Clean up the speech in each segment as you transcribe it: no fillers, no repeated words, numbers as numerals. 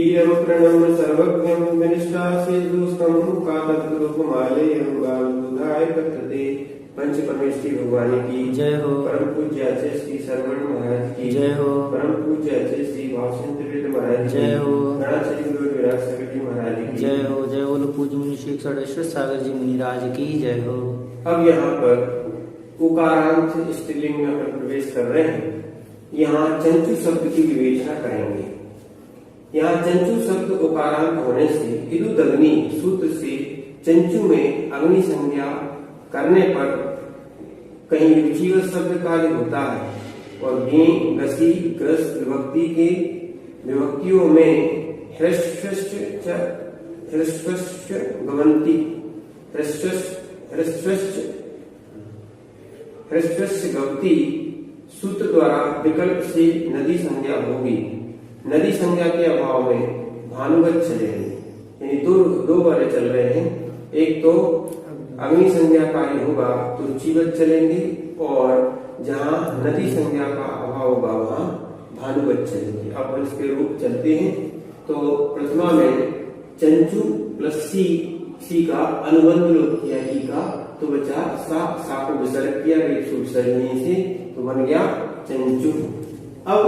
वीरम प्रणम सर्वज्ञम विनिष्ठा से दुष्कम कालरूपमालेयम गालुधाय कथते। पंच परमेश्वरी भगवान की जय हो। परम पूज्य आचार्य श्री सरवण महाराज की जय हो। परम पूज्य आचार्य श्री भावचंद्र महाराज जय हो। गणाचार्य गुरु विराट सागर जी महाराज की जय हो। जय बोलो पूज्य मुनि श्री षडेश्वर सागर जी मुनिराज की जय हो। अब यहाँ पर उकारांत स्त्रीलिंग में अपन प्रवेश कर रहे हैं। यहाँ चंचु शब्द की विवेचना करेंगे। यहाँ चंचु शब्द उकारांत होने से इदुदग्नि सूत्र से चंचु में अग्नि संज्ञा करने पर कहीं विजीव शब्द कार्य होता है और गे गसी ग्रस विभक्ति के विभक्तियों में ह्रस्वश्च गमंती ह्रस्वश्च गवती सूत्र द्वारा विकल्प से नदी संज्ञा होगी। नदी संज्ञा के अभाव में भानुवत चलेंगे, यानी दो बारे चल रहे हैं। एक तो अग्नि संज्ञा कार्य होगा तो रुचिवत चलेंगे और जहाँ नदी संज्ञा का अभाव होगा वहाँ भानुवत चलेंगे। अब इसके रूप चलते हैं। तो प्रथमा में चंचु प्लस सी का अनुबंध लोप किया ई का, तो बचा सा को विसर्ग किया रेप विसर्जनी से, तो बन गया चंचु। अब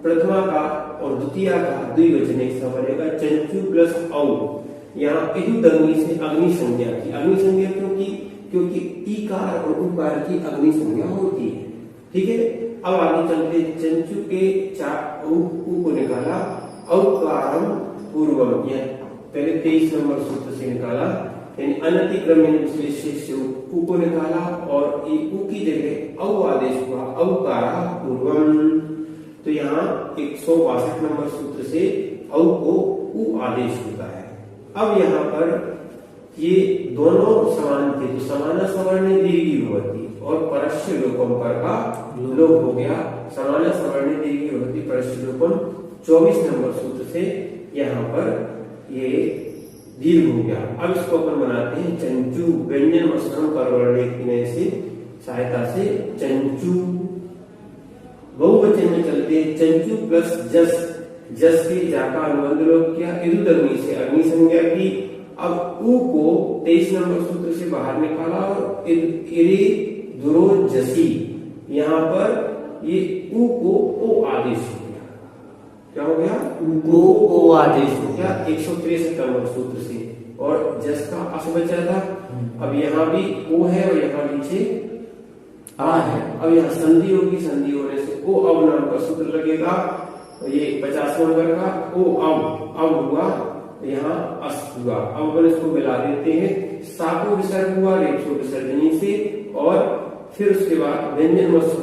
प्रथमा का और द्वितीय का द्विवचन एक सा बनेगा चंचु प्लस औ। यहाँ इदुदग्नि से अग्नि संज्ञा की, अग्नि संज्ञा क्योंकि ईकार और उकार की अग्नि संज्ञा होती है। ठीक है। अब आगे चलते चंचु के चार उ को निकाला औकारम पूर्वम, पहले 23 नंबर सूत्र से निकाला, यानी अनतिक्रमण विशेष से उ को निकाला और उ की जगह औ आदेश हुआ औकारा पूर्वम। तो यहाँ 162 नंबर सूत्र से औ को उ आदेश होता है। अब यहाँ पर ये दोनों समान थे, तो समाना सवर्ण दीर्घी होती और परस्य लोपम पर का लोप हो गया। समाना सवर्ण दीर्घी होती परस्य लोपम 24 नंबर सूत्र से यहाँ पर ये दीर्घ हो गया। अब इसको अपन बनाते हैं चंचु, व्यंजन वस्त्रम परवर्ण से सहायता से चंचु। बहुवचन में चलते हैं चंचु प्लस जस के जाका अनुबंध लोप किया, इदुदग्नि से अग्नि संज्ञा की। अब उ को 23 नंबर सूत्र से बाहर निकाला और जसी, यहाँ पर ये उ को ओ आदेश हो गया। क्या हो गया? उ को ओ आदेश हो गया 163 नंबर सूत्र से, और जस का अस बचा था। अब यहाँ भी ओ है और यहाँ नीचे आ है। अब यहाँ संधि होगी, संधि होने से ओ अब नाम का सूत्र लगेगा। ये 50 नंबर का ओ अब हुआ, यहाँ अस हुआ। अब अपन इसको मिला देते हैं। सा को विसर्ग हुआ रेपो विसर्जनी से, और फिर उसके बाद व्यंजन वस्त्र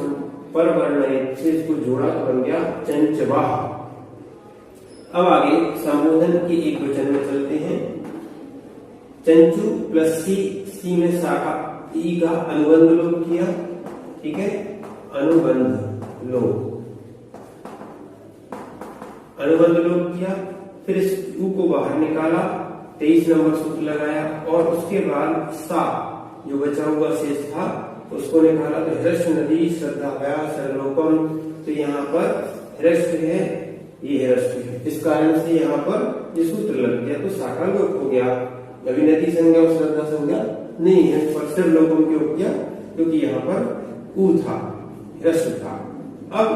पर वर्ण से इसको जोड़ा तो बन गया चंचवा। अब आगे संबोधन की एक वचन में चलते हैं। चंचु प्लस सी में सा का ई का अनुबंध लोप किया। ठीक है, अनुबंध लोप किया। फिर इस उ को बाहर निकाला, 23 नंबर सूत्र लगाया, और उसके बाद सा जो बचा हुआ शेष था उसको निकाला। तो हृष्ट नदी श्रद्धा व्या सरलोपम, तो यहाँ पर हृष्ट है, ये हृष्ट है, इस कारण से यहाँ पर ये सूत्र लग गया, तो सा का लोप हो गया। अभी नदी संज्ञा और श्रद्धा संज्ञा नहीं है, पर सरलोपम क्यों किया? क्योंकि यहाँ पर उ था, हृष्ट था। अब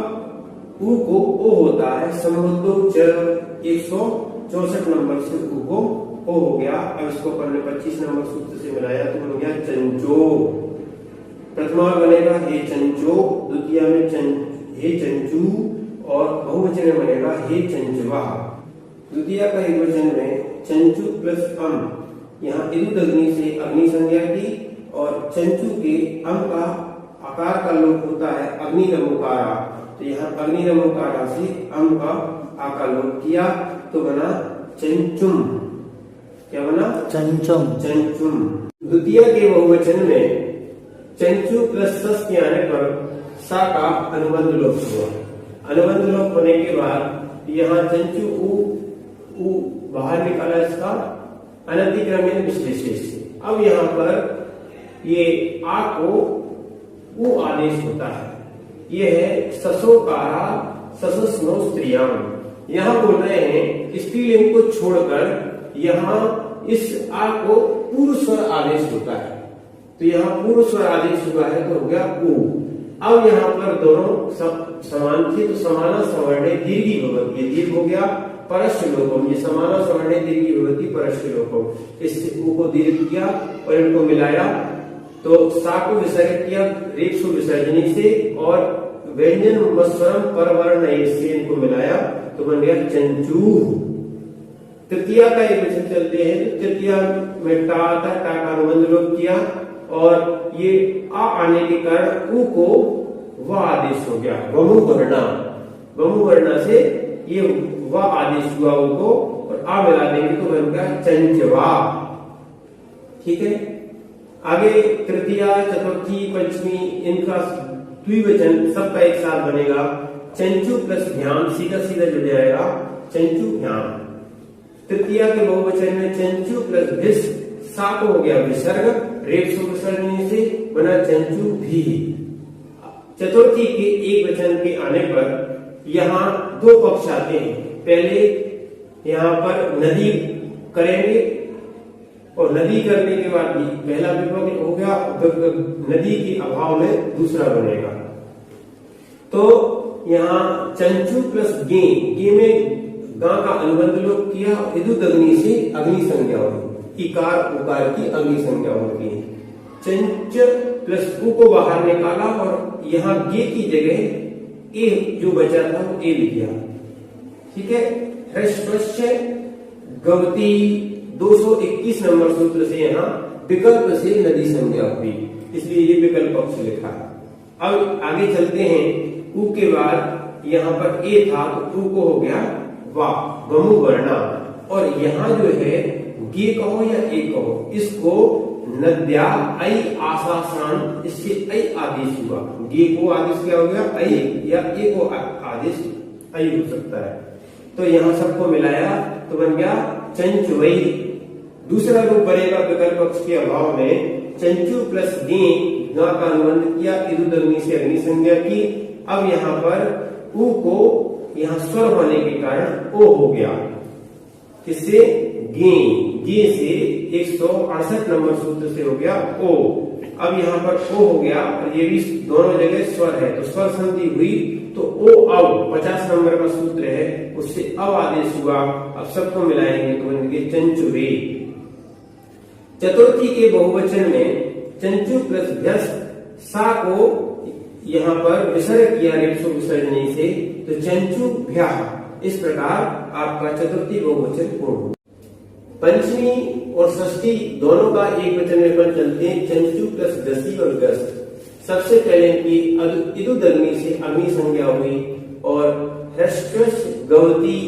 उ को ओ होता है संबंधो 164 नंबर से उ को ओ हो गया। अब इसको अपन ने 25 नंबर सूत्र से मिलाया तो बन गया चंचो। प्रथमा बनेगा हे चंचो, द्वितीय में हे चंचू, और बहुवचन में बनेगा हे चंचवा। द्वितीय का एक वचन में चंचु प्लस अम, यहाँ इदुदग्नि से अग्नि संज्ञा की, और चंचु के अम का आकार का लोप होता है अग्निरमुकारा, तो यहाँ अग्निरमुकारा से अम का आकार लोप किया तो बना चंचुम। क्या बना? चंचुम। द्वितीय के बहुवचन में चंचु प्लस सस के आने पर सा का अनुबंध लोप हुआ। अनुबंध लोप होने के बाद यहाँ चंचु उ बाहर निकाला इसका अनतिक्रमण विश्लेषण से। अब यहाँ पर ये आ को उ आदेश होता है। ये है ससोकारा ससस्नो स्त्रियाम, यहाँ बोल रहे हैं स्त्रीलिंग को छोड़कर यहाँ इस आ को पुरुष स्वर आदेश होता है, तो यहाँ पुरुष स्वर आदेश हुआ है तो हो गया ऊ। अब यहाँ पर दोनों सब समान थे तो समाना सवर्णे दीर्घी भवती, ये दीर्घ हो गया परस्य लोकम, ये समाना सवर्णे दीर्घी भवती परस्य लोकम। इस ऊ को दीर्घ किया और इनको मिलाया तो सा को विसर्ग किया रेप विसर्जनी से और व्यंजन मस्वरम परवर्ण से इनको मिलाया तो बन गया चंचू। तृतीया का ये वचन चलते हैं, तृतीया में टा था, टा का अनुबंध लोप किया और ये आ आने के कारण ऊ को व आदेश हो गया, वमु वर्णा, वमु वर्णा से ये व आदेश हुआ ऊ को और आ मिला देंगे तो बन गया चंचवा। ठीक है, आगे तृतीया चतुर्थी पंचमी इनका द्विवचन सबका एक साथ बनेगा चंचू प्लस भ्याम, सीधा सीधा जुड़ जाएगा चंचू भ्याम। तृतीया के बहुवचन में चंचू प्लस भिस, सा को हो गया विसर्ग रेप विसर्जनी से बना चंचू भी। चतुर्थी के एक वचन के आने पर यहाँ दो पक्ष आते हैं, पहले यहाँ पर नदी करेंगे और नदी करने के बाद भी पहला विभक्त हो गया, नदी के अभाव में दूसरा बनेगा। तो यहाँ चंचू प्लस गे, गे में गा का अनुबंध लोप किया, इदुत अग्नि से अग्नि संज्ञा होगी, इकार उकार की अग्नि संज्ञा होगी। चंच प्लस उ को बाहर निकाला और यहाँ गे की जगह ए जो बचा था वो ए लिख दिया। ठीक है, ह्रस्व गवती 221 नंबर सूत्र से यहाँ विकल्प से नदी संज्ञा हुई, इसलिए ये विकल्प पक्ष लिखा। अब आगे चलते हैं, ऊ के बाद यहाँ पर ए था तो ऊ को हो गया वा, वमु वर्णा। और यहाँ जो है गे कहो या ए कहो, इसको नद्या ऐ आसासान, इससे ऐ आदेश हुआ, गे को आदेश क्या हो गया ऐ, या ए को आदेश ऐ हो सकता है। तो यहाँ सबको मिलाया तो बन गया चंचुवई। दूसरा रूप बनेगा विकल्प पक्ष के अभाव में चंचू प्लस गे, गा का अनुबंध किया, इदुत अग्नि से अग्नि संज्ञा की। अब यहाँ पर ऊ को यहाँ स्वर होने के कारण ओ हो गया, किससे गे, गे से 168 नंबर सूत्र से हो गया ओ। अब यहाँ पर ओ हो गया और ये भी दोनों जगह स्वर है तो स्वर संधि हुई तो ओ अब 50 नंबर का सूत्र है उससे अब आदेश हुआ। अब सबको मिलाएंगे तो बन गए चंचुवे। चतुर्थी के बहुवचन में चंचू प्लस भ्यस, सा को यहाँ पर विसर्ग किया रेपसो विसर्जनी से तो चंचू भ्या। इस प्रकार आपका चतुर्थी बहुवचन पूर्ण। पंचमी और षष्ठी दोनों का एक वचन में पर चलते हैं, चंचू प्लस गसी और गस। सबसे पहले इनकी इदुत अग्नि से अग्नि संज्ञा हुई और ह्रस्व गवती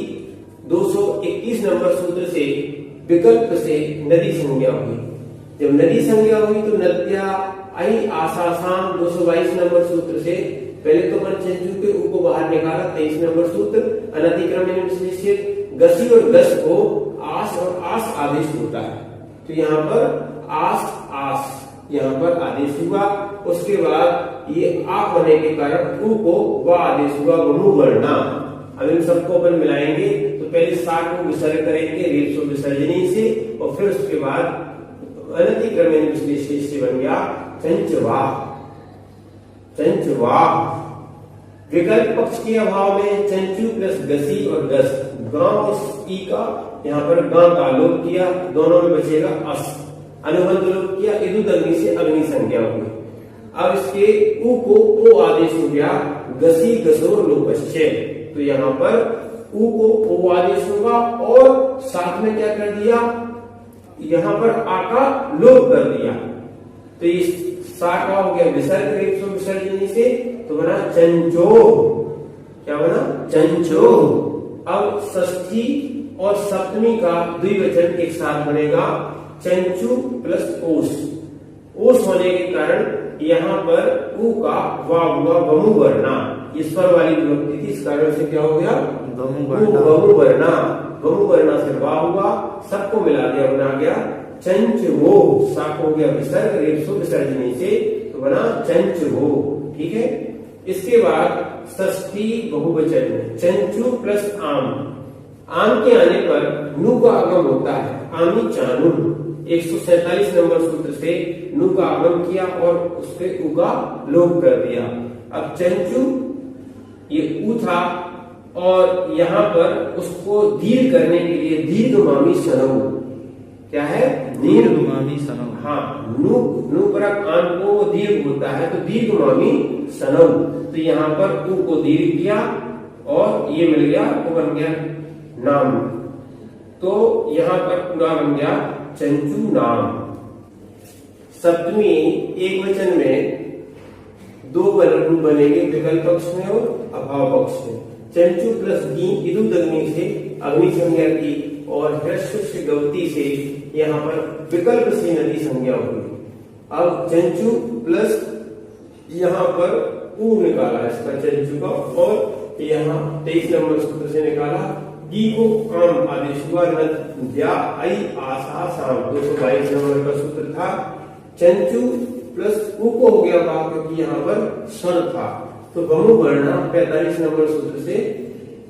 221 नंबर सूत्र से विकल्प से नदी संज्ञा हुई। जब नदी संज्ञा हुई तो नद्या आई आसासान 222 नंबर सूत्र से, पहले तो अपन चंचू के ऊ को बाहर निकाला 23 नंबर सूत्र, अनतिक्रमण गसी और गस को आस और आस आदेश होता है तो यहाँ पर आस आस यहाँ पर आदेश हुआ। उसके बाद ये आ होने के कारण ऊ को व आदेश हुआ, वमु वर्णा। अब इन सबको अपन मिलाएंगे तो पहले सा को विसर्ग करेंगे रेपसो विसर्जनी से और फिर उसके बाद अनतिक्रमण विशेष से बन गया चंचवा, चंचवा। विकल्प पक्ष के अभाव में चंचू प्लस गसी और गस, गांव और ई का यहाँ पर गांव का लोप किया, दोनों में बचेगा अस, अनुबंध लोप किया, इदुत अग्नि से अग्नि संज्ञा हुई। अब इसके ऊ को ओ आदेश हो गया, गसी गसोर लोपश्चय, तो यहाँ पर ऊ को ओ आदेश होगा और साथ में क्या कर दिया, यहाँ पर आ का लोप कर दिया तो इस सा का हो गया विसर्ग रेपसो विसर्जनी से तो बना चंचो, क्या बना चंचो। अब षष्ठी और सप्तमी का द्विवचन एक साथ बनेगा चंचू प्लस ओस। ओस होने के कारण यहाँ पर ऊ का वा हुआ वमु वर्णा, ये स्वर वाली विभक्ति थी, इस कारण से क्या हो गया वमु वर्णा, वमु वर्णा से वा हुआ, सबको मिला दिया बना गया चंच वो, सा को हो गया विसर्ग रेपसो विसर्जनी से तो बना चंच वो। ठीक है, इसके बाद षष्ठी बहुवचन में चंचू प्लस आम। आम के आने पर नु का आगम होता है, आमी चानू। 147 नंबर सूत्र से नु का आगम किया और उसके उ का लोप कर दिया। अब चंचू ये उ था और यहाँ पर उसको दीर्घ करने के लिए दीर्घमामी सनऊ। क्या है? दीर्घमामी सनऊ। हाँ, नु पर आन को दीर्घ होता है तो दीर्घमामी सनऊ। तो यहाँ पर उ को दीर्घ किया और ये मिल गया, वो बन गया नाम। तो यहाँ पर पूरा बन गया चंचू नाम। सप्तमी एक वचन में दो रूप बनेंगे, विकल्प पक्ष में और अभाव पक्ष में। चंचू प्लस गी इदु दग्नि से अग्नि संज्ञा की और ह्रस्व से गवती से यहाँ पर विकल्प से नदी संज्ञा हुई। अब चंचू प्लस यहाँ पर ऊ निकाला इसका चंचू का, और यहाँ 23 नंबर सूत्र से निकाला गी को आम आदेश हुआ। नद्या आई आशा शाम 222 नंबर का सूत्र था। चंचू प्लस ऊ को हो गया बाप, क्योंकि यहाँ पर स्वर था। तो बहु वर्णा 45 नंबर सूत्र से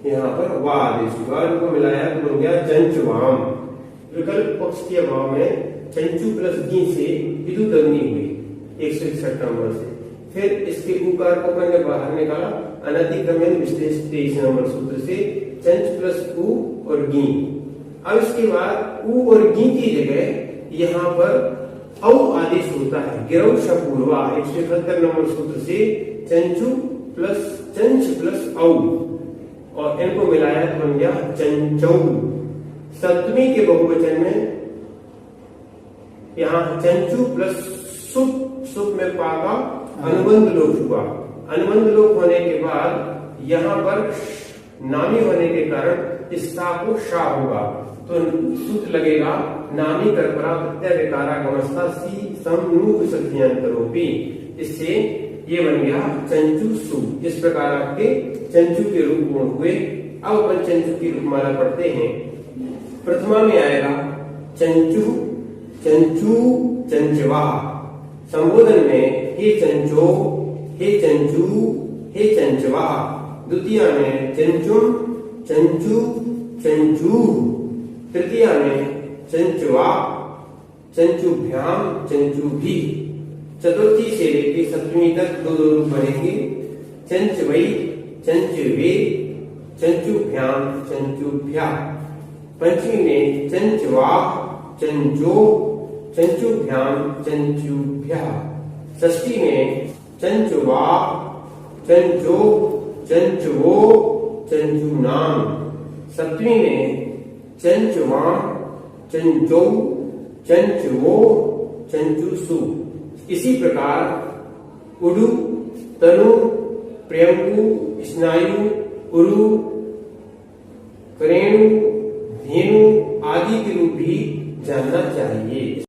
यहाँ पर वा आदेश हुआ, उनको मिलाया तो बन गया चंचुवाम। विकल्प पक्ष के अभाव में चंचू प्लस गी से इदु दग्नि हुई 161 नंबर से। फिर इसके उकार को मैंने बाहर निकाला, अनधिक्रमेण विशेष 23 नंबर सूत्र से चंच प्लस उ और गी। अब इसके बाद उ और गी की जगह यहाँ पर औ आदेश होता है, गिरव शपूर्वा 171 नंबर सूत्र से चंचू प्लस चंच प्लस औ, और इनको मिलाया तो बन गया चंचौ। सप्तमी के बहुवचन में यहाँ चंचू प्लस सुप, सुप में पाका अनुबंध लोप हुआ। अनुबंध लोप होने के बाद यहाँ पर नामी होने के कारण इसका को शा होगा, तो सूत्र लगेगा नामी कर्परा प्रत्यय विकारा गमस्ता सी सम नु विसर्जनतरोपी। इससे ये बन गया चंचू सु। इस प्रकार आपके चंचू के रूप गुण हुए। अब अपन चंचू की रूपमाला पढ़ते हैं। प्रथमा में आएगा चंचू, चंचू, चंचवा। संबोधन में हे चंचो, हे चंचू, हे चंचवा। द्वितीय में चंचुम, चंचू, चंचू। तृतीय में चंचवा, चंचुभ्याम, चंचुभी। चतुर्थी से लेकर सप्तमी तक दो दो रूप बनेंगे, चंचवई, चंचवे, चंचुभ्याम, चंचुभ्या। पंचमी में चंचवा, चंचो, चंचुभ्याम, चंचुभ्या। षष्ठी में चंचवा, चंचो, चंचवो, चंचुनाम। सप्तमी में चंचवा, चंचो, चंचवो, चंचुसु। इसी प्रकार उडु, तनु, प्रियंकु, स्नायु, उरु, करेणु, धेनु आदि के रूप भी जानना चाहिए।